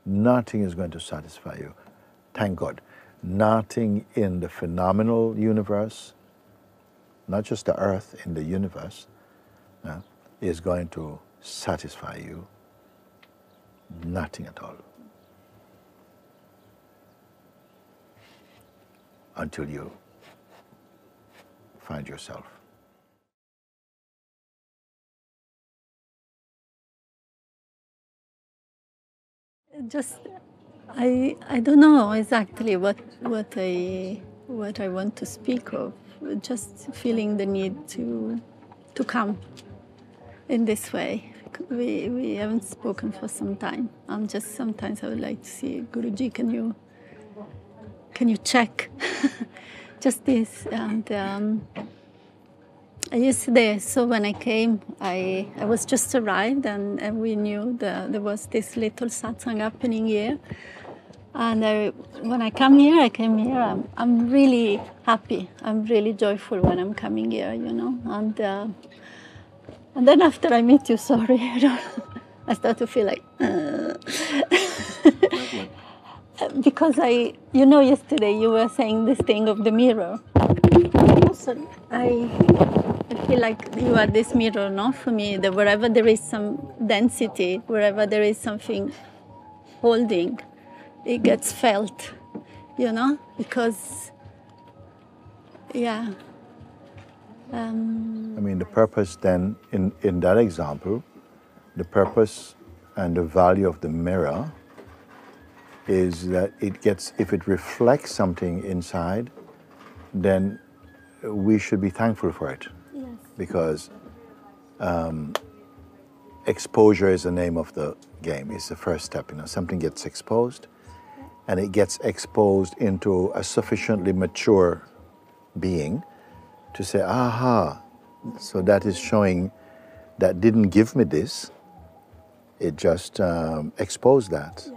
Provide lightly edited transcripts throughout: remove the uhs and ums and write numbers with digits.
Nothing is going to satisfy you. Thank God. Nothing in the phenomenal universe, not just the earth, in the universe, is going to satisfy you. Nothing at all. Until you find yourself. Just, I don't know exactly what I want to speak of. Just feeling the need to come in this way. We haven't spoken for some time. Just sometimes I would like to see Guruji. Can you check just this? And yesterday, so when I came, I was just arrived, and we knew that there was this little satsang happening here. And when I came here, I'm really happy. I'm really joyful when I'm coming here, you know. And then after I meet you, sorry, I start to feel like, because yesterday you were saying this thing of the mirror. Also, I feel like you are this mirror, no, for me, that wherever there is some density, wherever there is something holding, it gets felt, you know, because, yeah. I mean, the purpose then, in that example, the purpose and the value of the mirror is that if it reflects something inside, then we should be thankful for it. Yes. Because exposure is the name of the game. It's the first step. You know, something gets exposed, and it gets exposed into a sufficiently mature being to say, aha, so that is showing that didn't give me this, it just exposed that. Yes.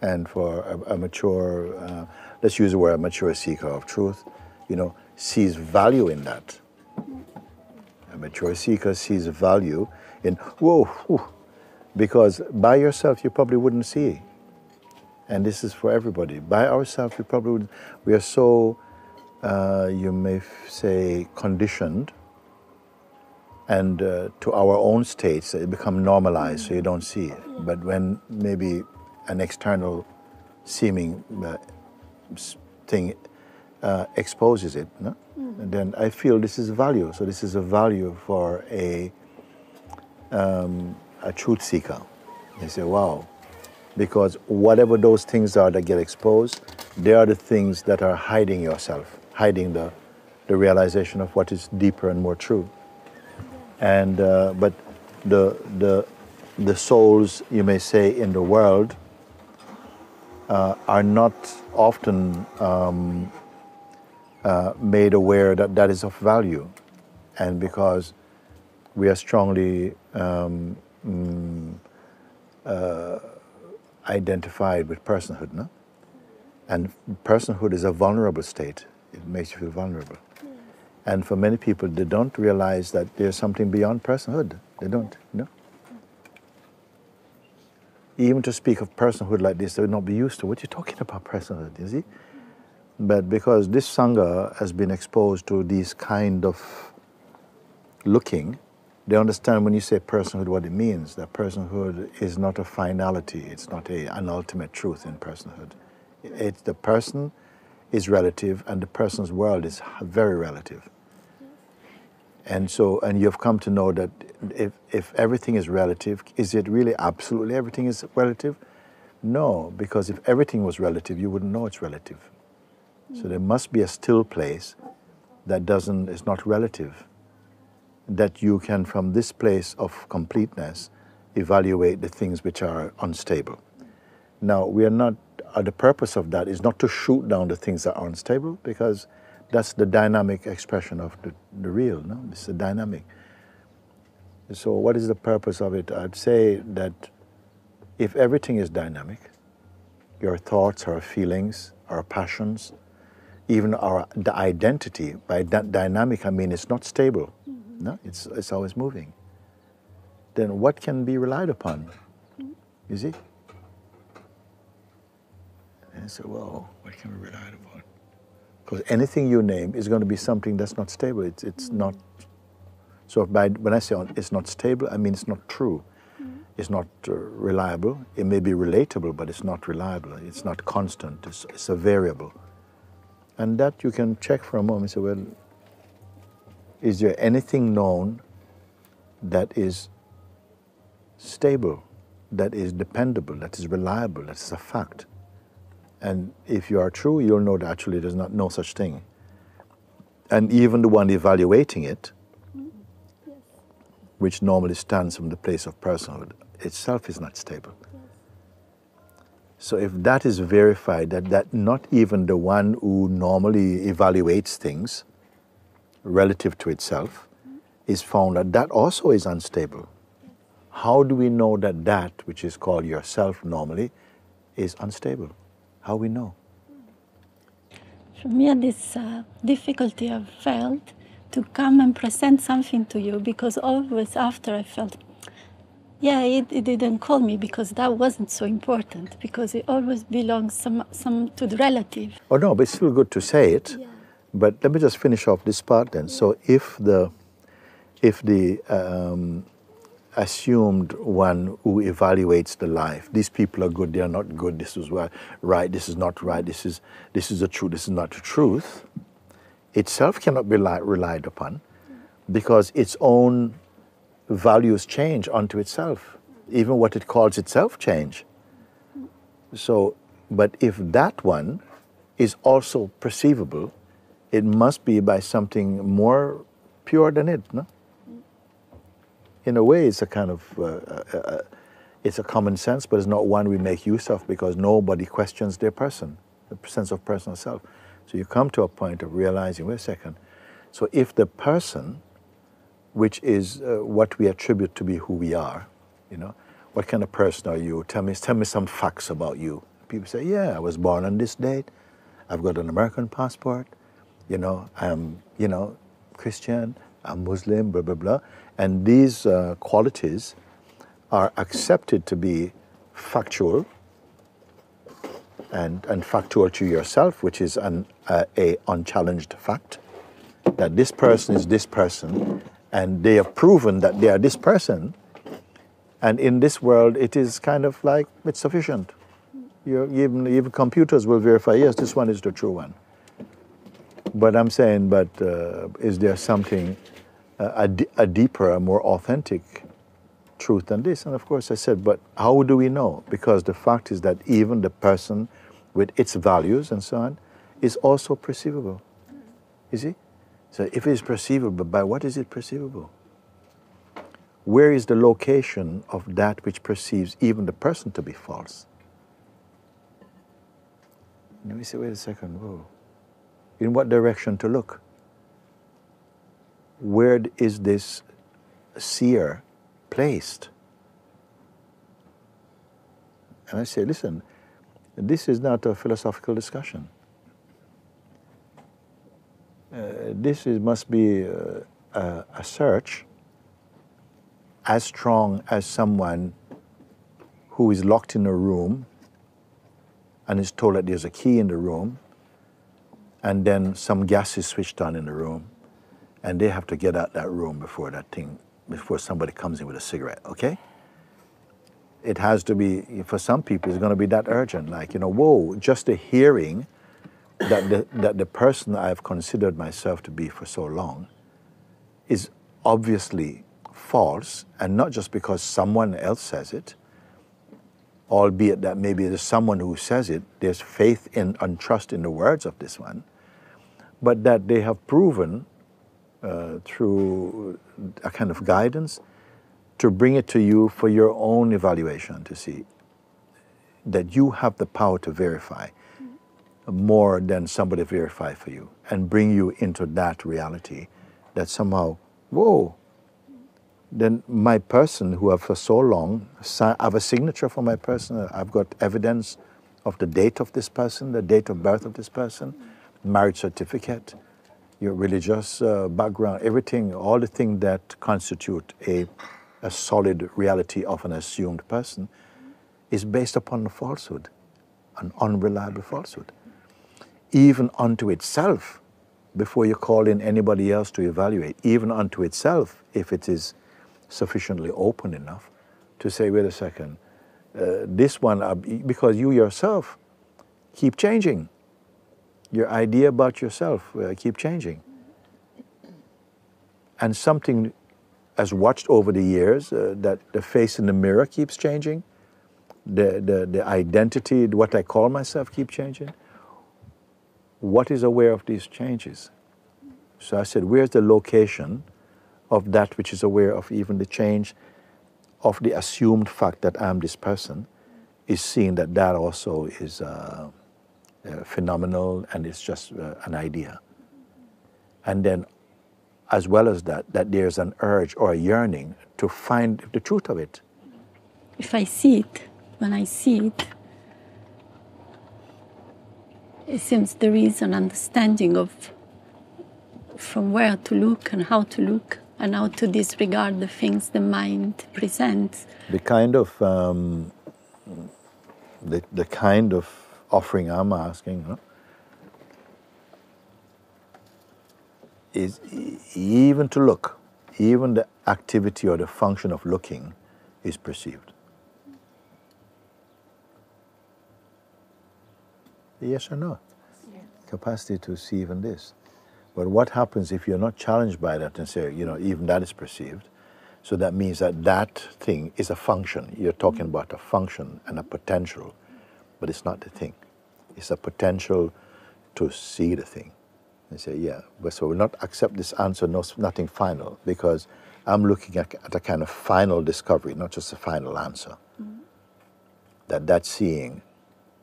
And for a mature, let's use the word, a mature seeker of truth, you know, sees value in that. A mature seeker sees value in, because by yourself you probably wouldn't see. And this is for everybody. By ourselves we probably wouldn't. We are so, you may say, conditioned, and to our own states, it become normalized, so you don't see it. But when maybe an external seeming thing exposes it, no? And then I feel this is value. So this is a value for a truth seeker. They say, wow, because whatever those things are that get exposed, they are the things that are hiding yourself, hiding the realization of what is deeper and more true. And but the souls, you may say, in the world are not often made aware that that is of value, and because we are strongly identified with personhood, no? And personhood is a vulnerable state. It makes you feel vulnerable. And for many people, they don't realize that there's something beyond personhood. They don't, you know? Even to speak of personhood like this, they would not be used to. What are you talking about, personhood, you see? But because this Sangha has been exposed to these kind of looking, they understand when you say personhood what it means. That personhood is not a finality. It's not an ultimate truth in personhood. The person is relative, and the person's world is very relative. And so, and you've come to know that if everything is relative, is it really absolutely everything is relative? No, because if everything was relative, you wouldn't know it's relative. So there must be a still place that is not relative, that you can, from this place of completeness, evaluate the things which are unstable. Now, we are not, the purpose of that is not to shoot down the things that are unstable, because that's the dynamic expression of the real, no? It's a dynamic. So what is the purpose of it? I'd say that if everything is dynamic, your thoughts, our feelings, our passions, even the identity, by that dynamic I mean it's not stable, no? It's always moving. Then what can be relied upon? You see? And I say, well, what can we rely upon? Because anything you name is going to be something that's not stable. It's not. So when I say it's not stable, I mean it's not true. It's not reliable. It may be relatable, but it's not reliable. It's not constant. It's a variable. And that you can check for a moment and say, well, is there anything known that is stable, that is dependable, that is reliable, that is a fact? And if you are true, you'll know that actually there's no such thing. And even the one evaluating it, which normally stands from the place of personhood, itself is not stable. So if that is verified, that not even the one who normally evaluates things relative to itself is found that also is unstable, how do we know that which is called yourself normally is unstable? How we know? For me, this difficulty I've felt to come and present something to you, because always after I felt, it didn't call me because that wasn't so important, because it always belongs some to the relative. Oh no, but it's still good to say it. Yeah. But let me just finish off this part then. Yeah. So if the assumed one who evaluates the life, these people are good, they are not good, this is right, this is not right, this is the truth, this is not the truth, itself cannot be relied upon, because its own values change unto itself. Even what it calls itself change. So, but if that one is also perceivable, it must be by something more pure than it, no? In a way, it's a kind of, it's a common sense, but it's not one we make use of because nobody questions their person, the sense of personal self. So you come to a point of realizing, wait a second, so if the person, which is what we attribute to be who we are, what kind of person are you? Tell me some facts about you. People say, yeah, I was born on this date, I've got an American passport, I'm, Christian, I'm Muslim, blah, blah, blah. And these qualities are accepted to be factual and factual to yourself, which is a unchallenged fact, that this person is this person, and they have proven that they are this person. And in this world, it is kind of like, it's sufficient. Even computers will verify, yes, this one is the true one. But I'm saying, is there something, a deeper, a more authentic truth than this? And of course I said, but how do we know? Because the fact is that even the person with its values and so on is also perceivable. You see? So if it is perceivable, by what is it perceivable? Where is the location of that which perceives even the person to be false? Let me say, wait a second, whoa. In what direction to look? Where is this seer placed? And I say, listen, this is not a philosophical discussion. Must be a search as strong as someone who is locked in a room and is told that there's a key in the room, and then some gas is switched on in the room, and they have to get out that room before somebody comes in with a cigarette, okay? It has to be, for some people, it's going to be that urgent, like, whoa, just the hearing that the person I've considered myself to be for so long is obviously false, and not just because someone else says it, albeit that maybe there's someone who says it, there's faith in and trust in the words of this one, but that they have proven through a kind of guidance to bring it to you for your own evaluation, to see that you have the power to verify more than somebody verify for you, and bring you into that reality that somehow, whoa, then my person who have for so long, I have a signature for my person, I've got evidence of the date of this person, the date of birth of this person, marriage certificate, your religious background, everything, all the things that constitute a solid reality of an assumed person is based upon the falsehood. an unreliable falsehood. Even unto itself, before you call in anybody else to evaluate, even unto itself, if it is sufficiently open enough to say, wait a second, this one, because you yourself keep changing. Your idea about yourself keep changing. And something has watched over the years, that the face in the mirror keeps changing, the identity, what I call myself keeps changing. What is aware of these changes? So I said, where's the location of that which is aware of even the change of the assumed fact that I'm this person, is seeing that that also is phenomenal and it's just an idea. And then, as well as that, that there's an urge or a yearning to find the truth of it. If I see it, when I see it, it seems there is an understanding of from where to look and how to look and how to disregard the things the mind presents. The kind of the kind of offering I'm asking is even to look, even the activity or the function of looking is perceived. Yes or no? Yes. Capacity to see even this. But what happens if you're not challenged by that and say, you know, even that is perceived? So that means that that thing is a function. You're talking about a function and a potential, but it's not the thing. It's a potential to see the thing. And say, yeah, but so we'll not accept this answer, no, nothing final, because I'm looking at a kind of final discovery, not just a final answer. That seeing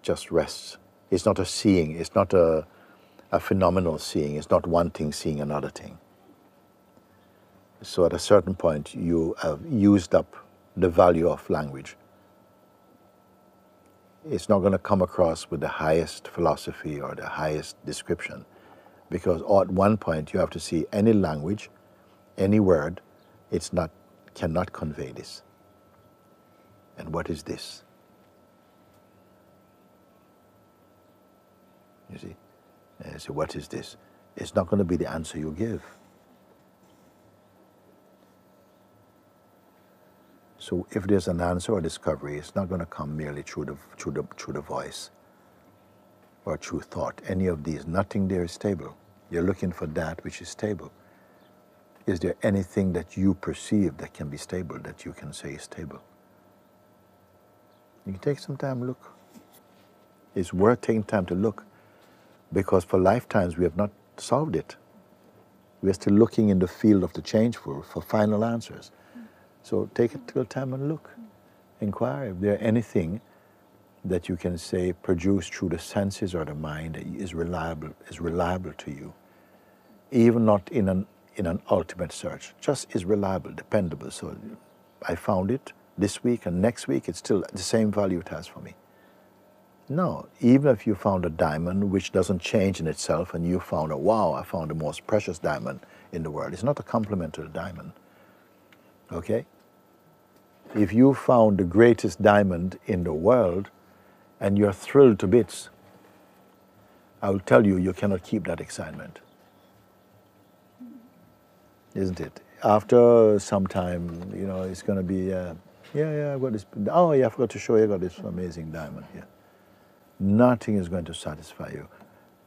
just rests. It's not a seeing, it's not a phenomenal seeing, it's not one thing seeing another thing. So at a certain point, you have used up the value of language. It's not going to come across with the highest philosophy or the highest description, because at one point you have to see any language, any word, cannot convey this. And what is this? You see? So what is this? It's not going to be the answer you give. So if there's an answer or discovery, it's not going to come merely through the voice or through thought. Any of these, nothing there is stable. You're looking for that which is stable. Is there anything that you perceive that can be stable, that you can say is stable? You can take some time to look. It's worth taking time to look, because for lifetimes we have not solved it. We are still looking in the field of the changeful for final answers. So take a little time and look. Inquire if there anything that you can say produced through the senses or the mind that is reliable to you. Even not in an ultimate search, just is reliable, dependable. So I found it this week and next week, it's still the same value it has for me. No, even if you found a diamond which doesn't change in itself and you found wow, I found the most precious diamond in the world, it's not a compliment to the diamond. Okay? If you found the greatest diamond in the world and you're thrilled to bits, I will tell you, you cannot keep that excitement. Isn't it? After some time, you know, it's going to be, I got this, oh yeah, I forgot to show you, I got this amazing diamond here. Nothing is going to satisfy you.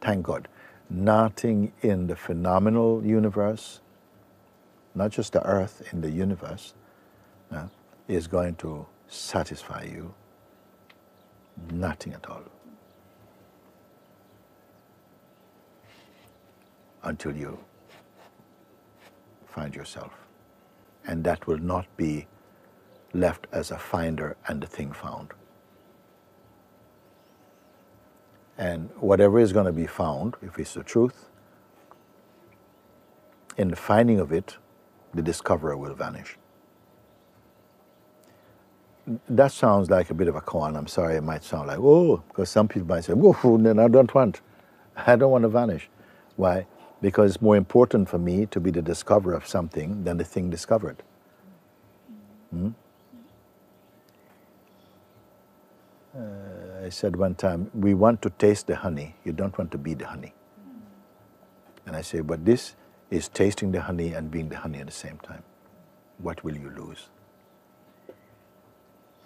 Thank God. Nothing in the phenomenal universe, not just the earth, in the universe, is going to satisfy you. Nothing at all. Until you find yourself. And that will not be left as a finder and the thing found. And whatever is going to be found, if it's the truth, in the finding of it, the discoverer will vanish. That sounds like a bit of a koan. I'm sorry, it might sound like, oh, because some people might say, oh, then I don't want to vanish. Why? Because it's more important for me to be the discoverer of something than the thing discovered. I said one time, we want to taste the honey, you don't want to be the honey. And I say, but this is tasting the honey and being the honey at the same time. What will you lose?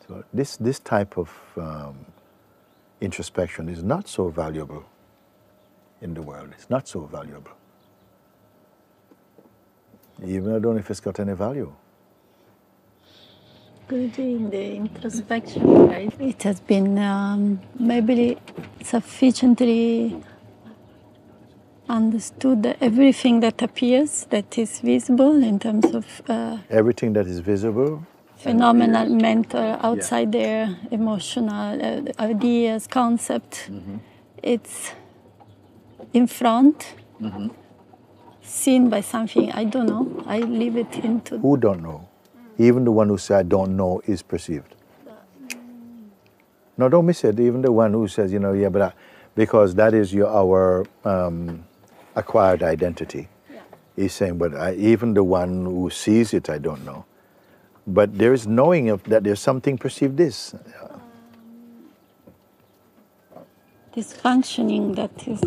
So this type of introspection is not so valuable in the world. It's not so valuable. Even I don't know if it's got any value. Guruji, in the introspection, right, it has been maybe sufficiently understood that everything that appears, that is visible in terms of everything that is visible, phenomenal, mental, outside there, emotional, ideas, concept, it's in front, seen by something, I don't know, I leave it into... Who don't know? Even the one who says, I don't know, is perceived. No, don't miss it. Even the one who says, you know, yeah, but because that is our acquired identity. Yeah. He's saying, but even the one who sees it, I don't know. But there is knowing of that there's something perceived this. This functioning that is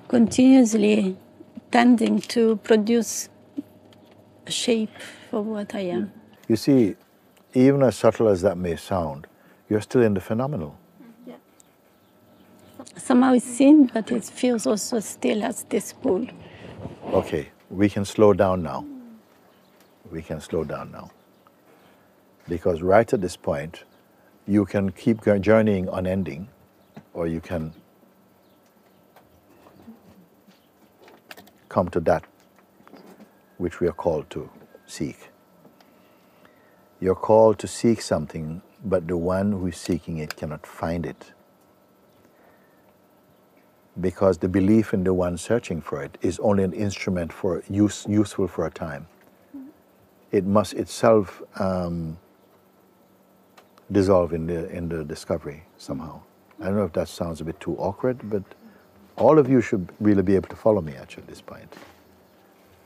continuously tending to produce a shape for what I am. You see, even as subtle as that may sound, you're still in the phenomenal. Yeah. Somehow it's seen, but it feels also still as this pull. Okay, we can slow down now. We can slow down now. Because right at this point, you can keep journeying unending, or you can come to that which we are called to seek. You're called to seek something, but the one who is seeking it cannot find it. Because the belief in the one searching for it is only an instrument for useful for a time. It must itself dissolve in the discovery somehow. I don't know if that sounds a bit too awkward, but all of you should really be able to follow me actually at this point.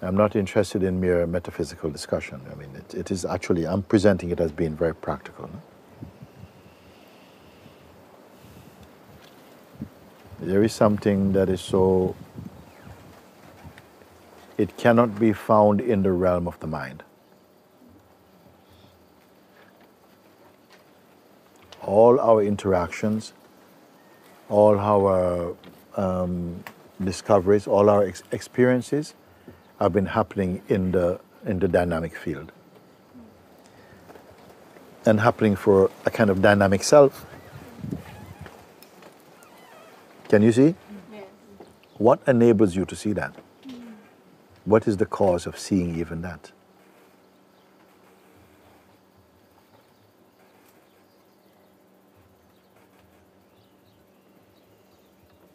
I'm not interested in mere metaphysical discussion. I mean, it is actually, I'm presenting it as being very practical. No? There is something that is so, it cannot be found in the realm of the mind. All our interactions, all our discoveries, all our experiences have been happening in the dynamic field. And happening for a kind of dynamic self. Can you see? Yes. What enables you to see that? What is the cause of seeing even that?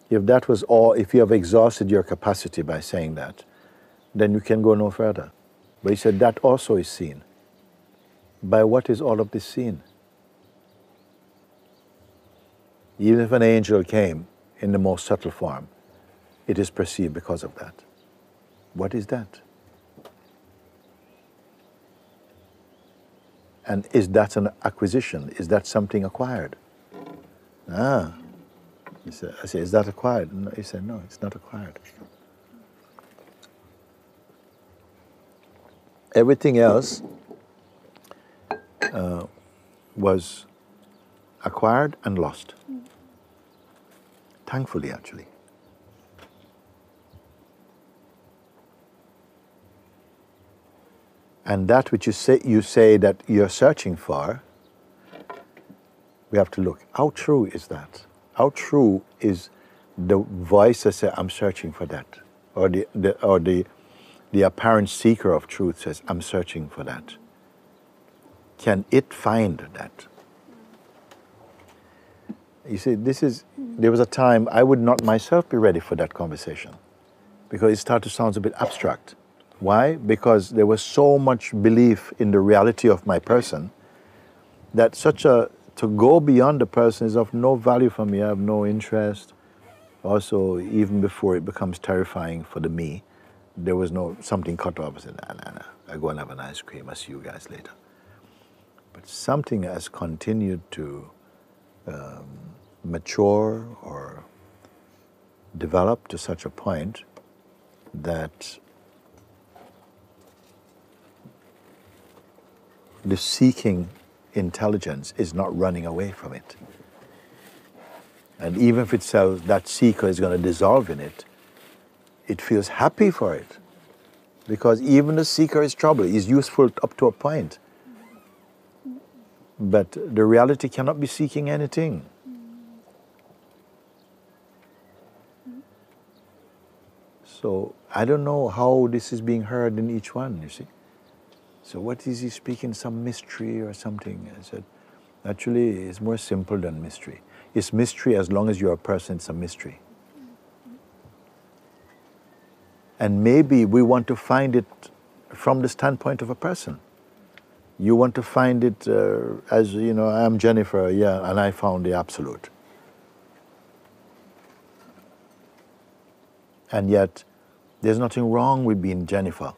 If that was all, if you have exhausted your capacity by saying that, then you can go no further. But he said that also is seen. By what is all of this seen? Even if an angel came in the most subtle form, it is perceived because of that. What is that? And is that an acquisition? Is that something acquired? I said, is that acquired? No, he said, no, it's not acquired. Everything else was acquired and lost. Thankfully, actually. And that which you say that you're searching for, we have to look. How true is that? How true is the voice that says, I'm searching for that? Or the apparent seeker of truth says, I'm searching for that. Can it find that? You see, there was a time I would not myself be ready for that conversation because it started to sound a bit abstract. Why? Because there was so much belief in the reality of my person that to go beyond the person is of no value for me. I have no interest. Also, even before it becomes terrifying for the me, there was something cut off. I said, nah. I go and have an ice cream. I'll see you guys later. But something has continued to mature or develop to such a point that the seeking intelligence is not running away from it. And even if itself, that seeker is going to dissolve in it, it feels happy for it. Because even the seeker is trouble, is useful up to a point. But the reality cannot be seeking anything. So I don't know how this is being heard in each one, you see. So what is he speaking, some mystery or something? I said, actually, it's more simple than mystery. It's mystery as long as you're a person, it's a mystery. And maybe we want to find it from the standpoint of a person. You want to find it as, you know, I'm Jennifer, yeah, and I found the absolute. And yet, there's nothing wrong with being Jennifer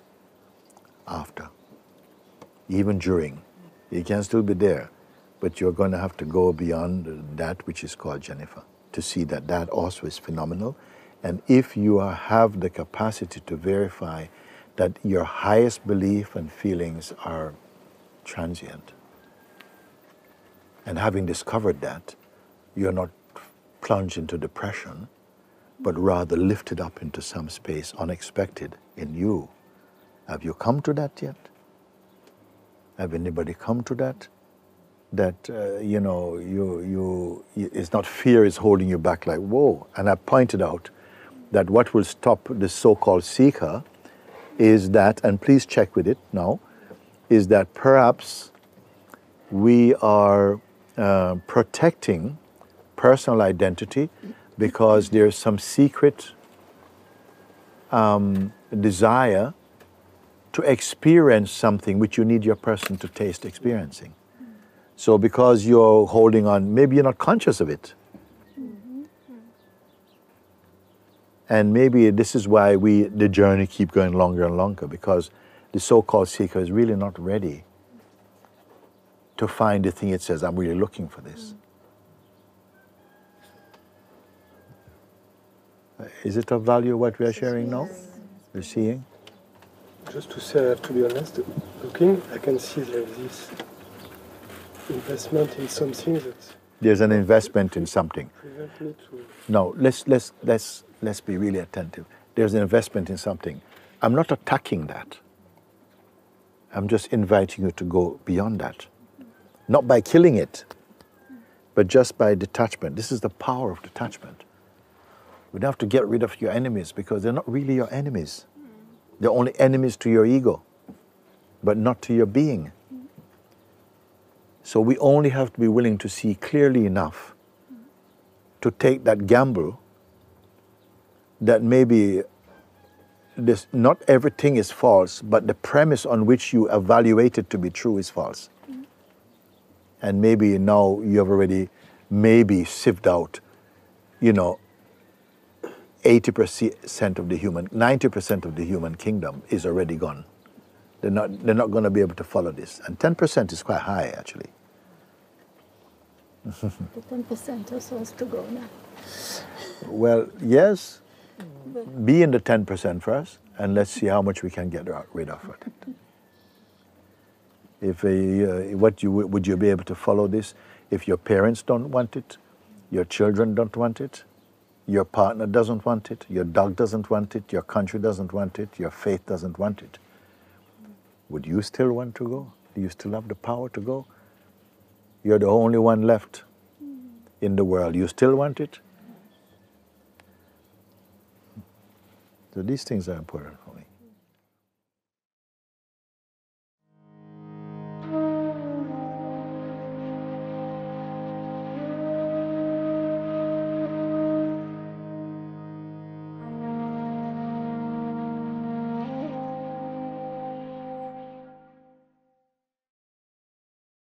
after, even during. You can still be there, but you're going to have to go beyond that which is called Jennifer to see that that also is phenomenal. And if you have the capacity to verify that your highest belief and feelings are transient, and having discovered that, you're not plunged into depression, but rather lifted up into some space unexpected in you. Have you come to that yet? Have anybody come to that? That, you know, it's not fear is holding you back like, whoa. And I pointed out that what will stop the so-called seeker is that, and please check with it now, is that perhaps we are protecting personal identity because there's some secret desire to experience something which you need your person to taste experiencing. So because you're holding on, maybe you're not conscious of it. And maybe this is why the journey keep going longer and longer, because the so-called seeker is really not ready to find the thing it says, I'm really looking for this. Is it of value what we are sharing now? You're seeing? Just to say, I have to be honest, looking, I can see like this investment in something that... There's an investment in something. Prevent me to... No, let's be really attentive. There's an investment in something. I'm not attacking that. I'm just inviting you to go beyond that. Not by killing it, but just by detachment. This is the power of detachment. We don't have to get rid of your enemies because they're not really your enemies. They're only enemies to your ego, but not to your being. So we only have to be willing to see clearly enough to take that gamble that maybe not everything is false, but the premise on which you evaluate it to be true is false. And maybe now you have already maybe sieved out, 80% of the human, 90% of the human kingdom is already gone. They're not going to be able to follow this. And 10% is quite high, actually. The 10% are supposed to go now. Well, yes. Be in the 10% first, and let's see how much we can get rid of it. If would you be able to follow this if your parents don't want it, your children don't want it, your partner doesn't want it, your dog doesn't want it, your country doesn't want it, your faith doesn't want it? Would you still want to go? Do you still have the power to go? You're the only one left in the world. You still want it? So these things are important.